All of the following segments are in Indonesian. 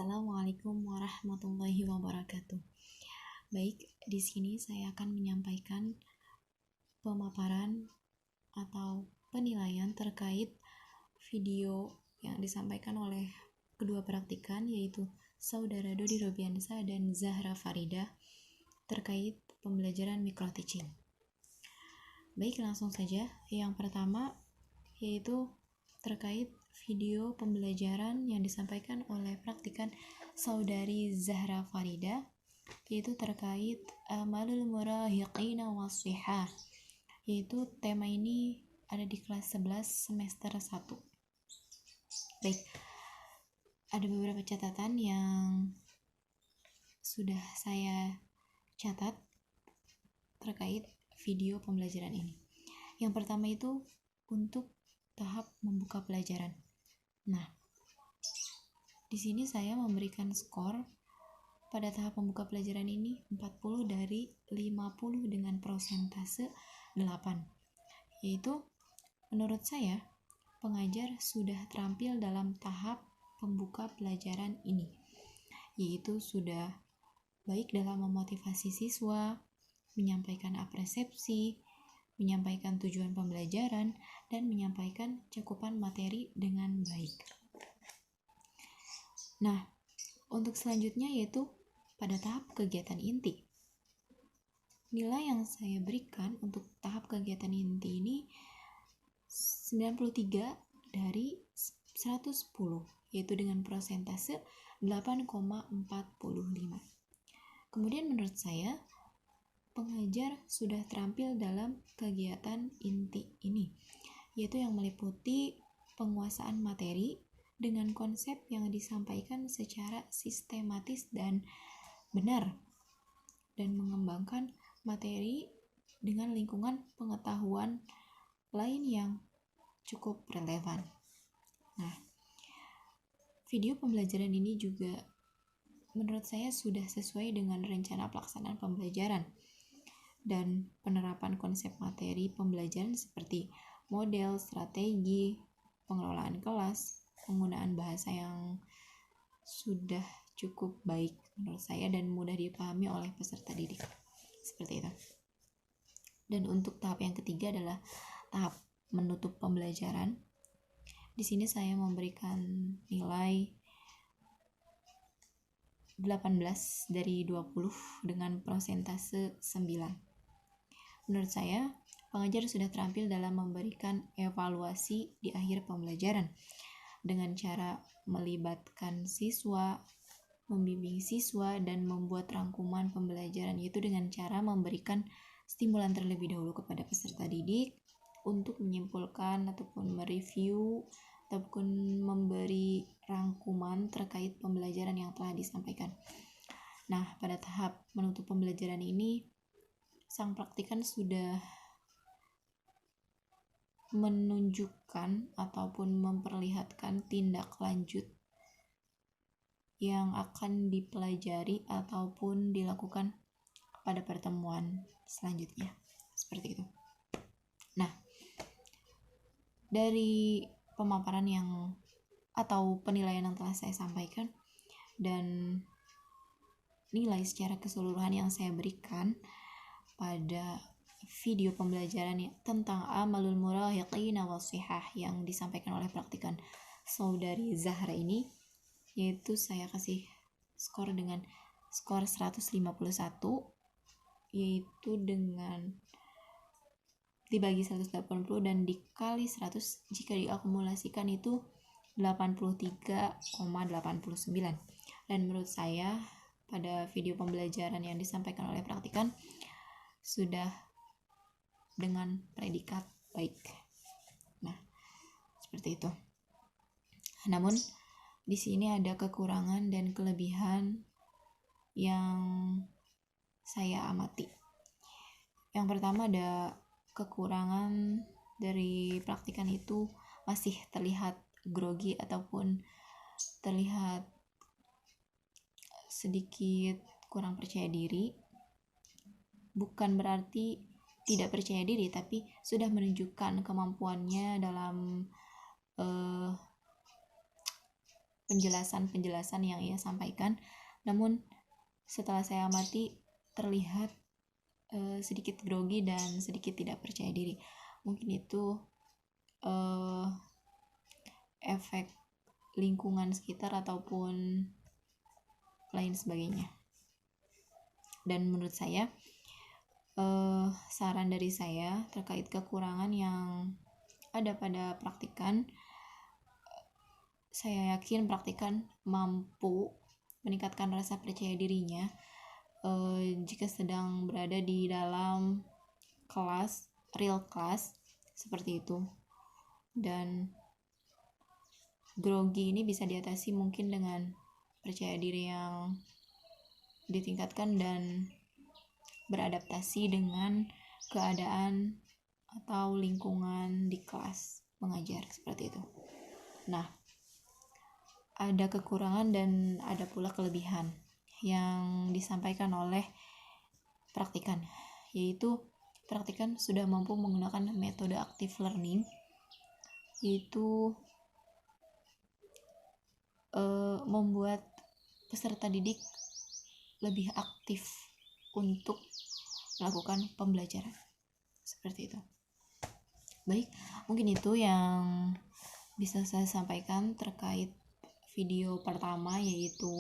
Assalamualaikum warahmatullahi wabarakatuh. Baik, di sini saya akan menyampaikan pemaparan atau penilaian terkait video yang disampaikan oleh kedua praktikan, yaitu Saudara Dodi Robiansa dan Zahra Farida, terkait pembelajaran micro teaching. Baik, langsung saja. Yang pertama yaitu terkait video pembelajaran yang disampaikan oleh praktikan Saudari Zahra Farida, yaitu terkait amalul murahiqina wasihah, yaitu tema ini ada di kelas 11 semester 1. Baik, ada beberapa catatan yang sudah saya catat terkait video pembelajaran ini. Yang pertama itu untuk tahap membuka pelajaran. Nah, di sini saya memberikan skor pada tahap membuka pelajaran ini 40 dari 50 dengan persentase 8. Yaitu menurut saya pengajar sudah terampil dalam tahap pembuka pelajaran ini. Yaitu sudah baik dalam memotivasi siswa, menyampaikan apresiasi, menyampaikan tujuan pembelajaran, dan menyampaikan cakupan materi dengan baik. Nah, untuk selanjutnya yaitu pada tahap kegiatan inti. Nilai yang saya berikan untuk tahap kegiatan inti ini 93 dari 110, yaitu dengan persentase 8,45. Kemudian menurut saya pengajar sudah terampil dalam kegiatan inti ini, yaitu yang meliputi penguasaan materi dengan konsep yang disampaikan secara sistematis dan benar, dan mengembangkan materi dengan lingkungan pengetahuan lain yang cukup relevan. Nah, video pembelajaran ini juga menurut saya sudah sesuai dengan rencana pelaksanaan pembelajaran dan penerapan konsep materi pembelajaran seperti model, strategi, pengelolaan kelas, penggunaan bahasa yang sudah cukup baik menurut saya dan mudah dipahami oleh peserta didik. Seperti itu. Dan untuk tahap yang ketiga adalah tahap menutup pembelajaran. Di sini saya memberikan nilai 18 dari 20 dengan persentase 9. Menurut saya, pengajar sudah terampil dalam memberikan evaluasi di akhir pembelajaran dengan cara melibatkan siswa, membimbing siswa, dan membuat rangkuman pembelajaran, yaitu dengan cara memberikan stimulan terlebih dahulu kepada peserta didik untuk menyimpulkan ataupun mereview ataupun memberi rangkuman terkait pembelajaran yang telah disampaikan. Nah, pada tahap menutup pembelajaran ini sang praktikan sudah menunjukkan ataupun memperlihatkan tindak lanjut yang akan dipelajari ataupun dilakukan pada pertemuan selanjutnya. Seperti itu. Nah, dari pemaparan yang atau penilaian yang telah saya sampaikan dan nilai secara keseluruhan yang saya berikan pada video pembelajaran tentang amalul murahiqina wasihah yang disampaikan oleh praktikan Saudari Zahra ini, yaitu saya kasih skor dengan skor 151, yaitu dengan dibagi 180 dan dikali 100 jika diakumulasikan itu 83,89. Dan menurut saya pada video pembelajaran yang disampaikan oleh praktikan sudah dengan predikat baik. Nah, seperti itu. Namun di sini ada kekurangan dan kelebihan yang saya amati. Yang pertama, ada kekurangan dari praktikan itu masih terlihat grogi ataupun terlihat sedikit kurang percaya diri. Bukan berarti tidak percaya diri, tapi sudah menunjukkan kemampuannya dalam penjelasan-penjelasan yang ia sampaikan. Namun setelah saya amati terlihat sedikit grogi dan sedikit tidak percaya diri. Mungkin itu efek lingkungan sekitar ataupun lain sebagainya. Dan menurut saya saran dari saya terkait kekurangan yang ada pada praktikan, saya yakin praktikan mampu meningkatkan rasa percaya dirinya jika sedang berada di dalam kelas, real class seperti itu. Dan grogi ini bisa diatasi mungkin dengan percaya diri yang ditingkatkan dan beradaptasi dengan keadaan atau lingkungan di kelas mengajar seperti itu. Nah, ada kekurangan dan ada pula kelebihan yang disampaikan oleh praktikan, yaitu praktikan sudah mampu menggunakan metode active learning, yaitu membuat peserta didik lebih aktif untuk melakukan pembelajaran seperti itu. Baik, mungkin itu yang bisa saya sampaikan terkait video pertama, yaitu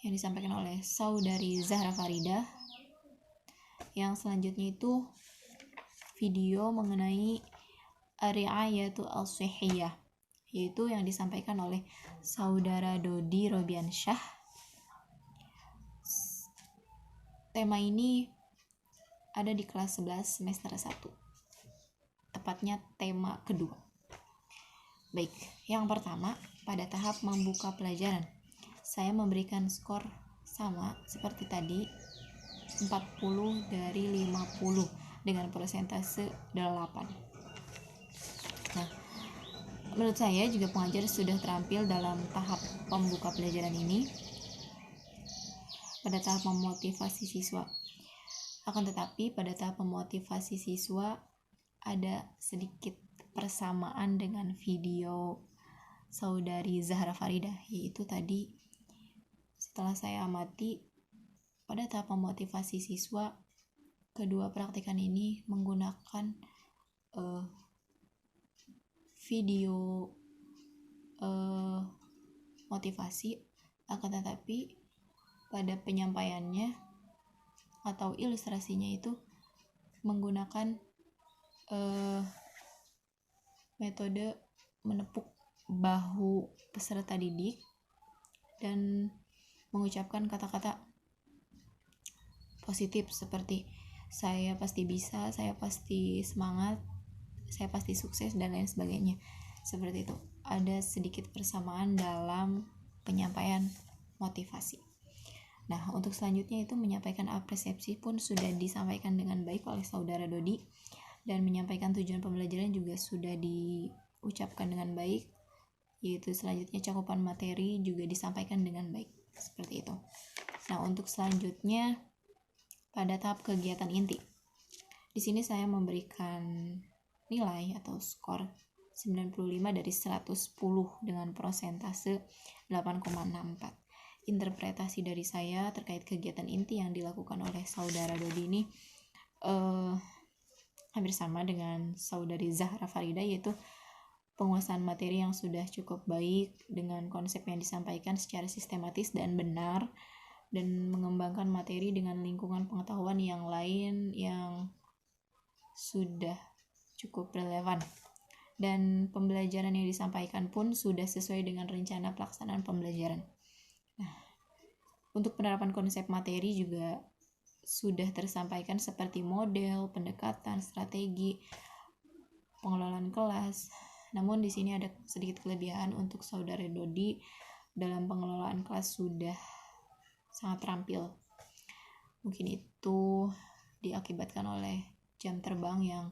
yang disampaikan oleh saudari Zahra Farida. Yang selanjutnya itu video mengenai ri'ayatu al-sihiyah, yaitu yang disampaikan oleh saudara Dodi Robiansyah. Tema ini ada di kelas 11 semester 1, tepatnya tema kedua. Baik, yang pertama, pada tahap membuka pelajaran saya memberikan skor sama seperti tadi, 40 dari 50 dengan persentase 8. Nah, menurut saya juga pengajar sudah terampil dalam tahap pembuka pelajaran ini pada tahap memotivasi siswa. Akan tetapi pada tahap memotivasi siswa ada sedikit persamaan dengan video saudari Zahra Farida, yaitu tadi setelah saya amati pada tahap memotivasi siswa, kedua praktikan ini menggunakan video motivasi, akan tetapi pada penyampaiannya atau ilustrasinya itu menggunakan metode menepuk bahu peserta didik dan mengucapkan kata-kata positif seperti saya pasti bisa, saya pasti semangat, saya pasti sukses, dan lain sebagainya. Seperti itu. Ada sedikit persamaan dalam penyampaian motivasi. Nah, untuk selanjutnya itu menyampaikan apresiasi pun sudah disampaikan dengan baik oleh saudara Dodi, dan menyampaikan tujuan pembelajaran juga sudah diucapkan dengan baik, yaitu selanjutnya cakupan materi juga disampaikan dengan baik. Seperti itu. Nah, untuk selanjutnya pada tahap kegiatan inti. Di sini saya memberikan nilai atau skor 95 dari 110 dengan persentase 8,64. Interpretasi dari saya terkait kegiatan inti yang dilakukan oleh saudara Dodi ini hampir sama dengan saudari Zahra Farida, yaitu penguasaan materi yang sudah cukup baik dengan konsep yang disampaikan secara sistematis dan benar, dan mengembangkan materi dengan lingkungan pengetahuan yang lain yang sudah cukup relevan, dan pembelajaran yang disampaikan pun sudah sesuai dengan rencana pelaksanaan pembelajaran. Nah, untuk penerapan konsep materi juga sudah tersampaikan seperti model, pendekatan, strategi, pengelolaan kelas. Namun di sini ada sedikit kelebihan untuk saudara Dodi dalam pengelolaan kelas sudah sangat terampil. Mungkin itu diakibatkan oleh jam terbang yang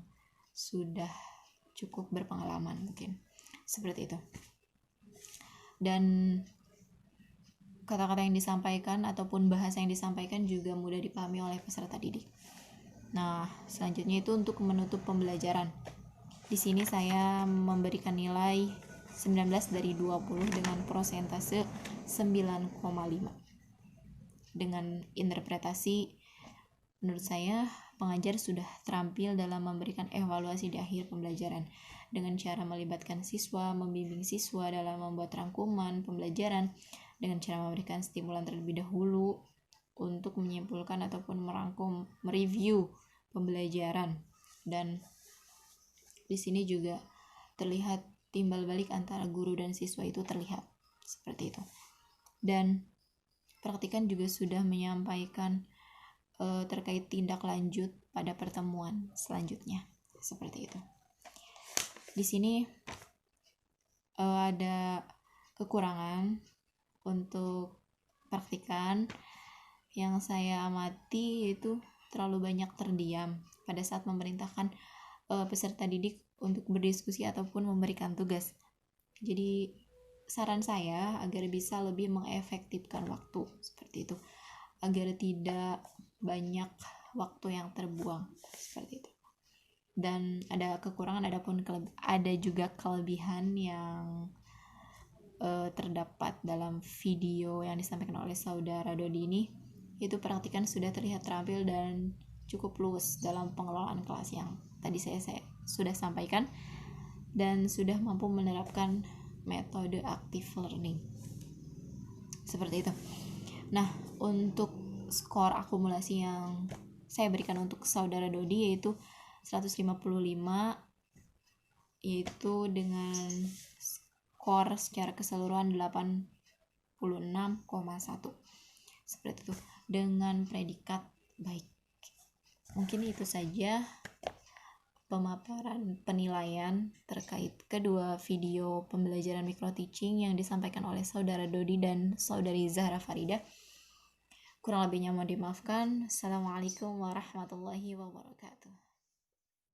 sudah cukup berpengalaman, mungkin seperti itu. Dan kata-kata yang disampaikan ataupun bahasa yang disampaikan juga mudah dipahami oleh peserta didik. Nah, selanjutnya itu untuk menutup pembelajaran. Di sini saya memberikan nilai 19 dari 20 dengan persentase 9,5. Dengan interpretasi, menurut saya pengajar sudah terampil dalam memberikan evaluasi di akhir pembelajaran dengan cara melibatkan siswa, membimbing siswa dalam membuat rangkuman pembelajaran, dengan cara memberikan stimulan terlebih dahulu untuk menyimpulkan ataupun merangkum, mereview pembelajaran. Dan di sini juga terlihat timbal balik antara guru dan siswa itu terlihat seperti itu. Dan praktikan juga sudah menyampaikan terkait tindak lanjut pada pertemuan selanjutnya seperti itu. Di sini ada kekurangan untuk praktikan yang saya amati, yaitu terlalu banyak terdiam pada saat memerintahkan peserta didik untuk berdiskusi ataupun memberikan tugas. Jadi saran saya agar bisa lebih mengefektifkan waktu seperti itu, agar tidak banyak waktu yang terbuang seperti itu. Dan ada kekurangan, ada juga kelebihan yang terdapat dalam video yang disampaikan oleh saudara Dodi ini, yaitu praktikan sudah terlihat terampil dan cukup luwes dalam pengelolaan kelas yang tadi saya sudah sampaikan, dan sudah mampu menerapkan metode active learning seperti itu. Nah, untuk skor akumulasi yang saya berikan untuk saudara Dodi yaitu 155, yaitu dengan skor secara keseluruhan 86,1 seperti itu, dengan predikat baik. Mungkin itu saja pemaparan penilaian terkait kedua video pembelajaran micro teaching yang disampaikan oleh saudara Dodi dan saudari Zahra Farida. Kurang lebihnya mohon dimaafkan. Assalamualaikum warahmatullahi wabarakatuh.